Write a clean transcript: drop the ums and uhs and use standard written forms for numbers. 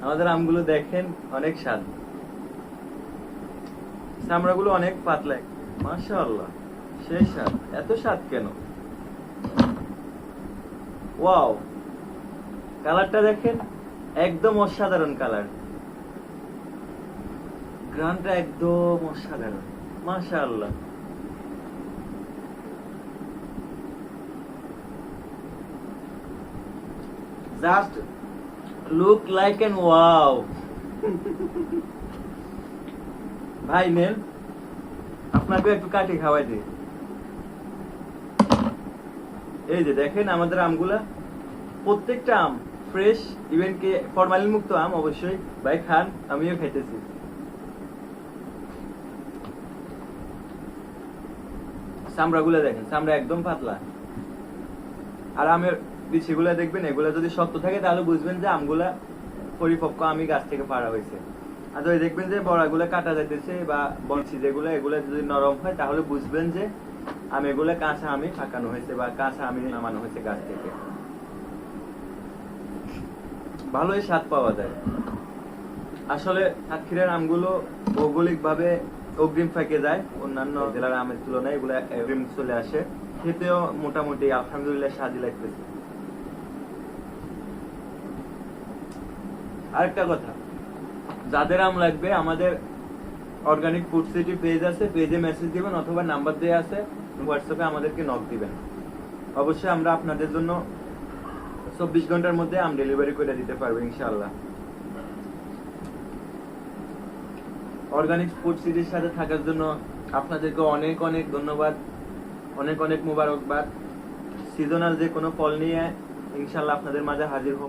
আমাদের আমগুলো দেখেন অনেক স্বাদ, চামড়াগুলো অনেক পাতলা, মাশাআল্লাহ সেই স্বাদ। এত স্বাদ কেন? ওয়াও, কালারটা দেখেন একদম অসাধারণ কালার, গ্রানটা একদম অসাধারণ, মাশাআল্লাহ। Just look like and wow. ভাই নেন, আপনাকে একটু কাটি খাওয়াই দিই। এই যে দেখেন আমাদের আমগুলা, প্রত্যেকটা আম ফ্রেশ, ইভেন কি ফরমালিন মুক্ত আম অবশ্যই। ভাই খান, আমিও খাইতেছি। চামড়াগুলো দেখেন, চামড়া একদম পাতলা, আর আমের বিচিগুলা দেখবেন, এগুলা যদি শক্ত থাকে তাহলে বুঝবেন যে আমগুলা পরিপক্ক আমি গাছ থেকে পাড়া হয়েছে। আর যদি দেখবেন যে বড়াগুলা কাটা যাইতেছে বা বলছি যেগুলো, এগুলা যদি নরম হয় তাহলে বুঝবেন যে আমি এগুলা কাঁচা আমি পাকানো হয়েছে বা কাঁচা আমি নামানো হয়েছে গাছ থেকে। ভালোই স্বাদ পাওয়া যায়। আসলে সাতক্ষীরার আমগুলো ভৌগোলিক ভাবে অগ্রিম ফেঁকে যায়, অন্যান্য জেলার আমের তুলনায় এগুলা অগ্রিম চলে আসে। খেতেও মোটামুটি আলহামদুলিল্লাহ স্বাদই লাগতেছে। আরেকটা কথা, যাদের আম লাগবে আমাদের অর্গানিক ফুড সিটি পেজ আছে, পেজে মেসেজ দিবেন অথবা নাম্বার দেওয়া আছে, হোয়াটসঅ্যাপে আমাদেরকে নক দিবেন। অবশ্যই আমরা আপনাদের জন্য 24 ঘন্টার মধ্যে আম ডেলিভারি করে দিতে পারবো ইনশাআল্লাহ। অর্গানিক ফুড সিটির সাথে থাকার জন্য আপনাদেরকে অনেক অনেক ধন্যবাদ, অনেক অনেক মুবারকবাদ। সিজনাল যে কোনো ফল নিয়ে ইনশাআল্লাহ আপনাদের মাঝে হাজির হব।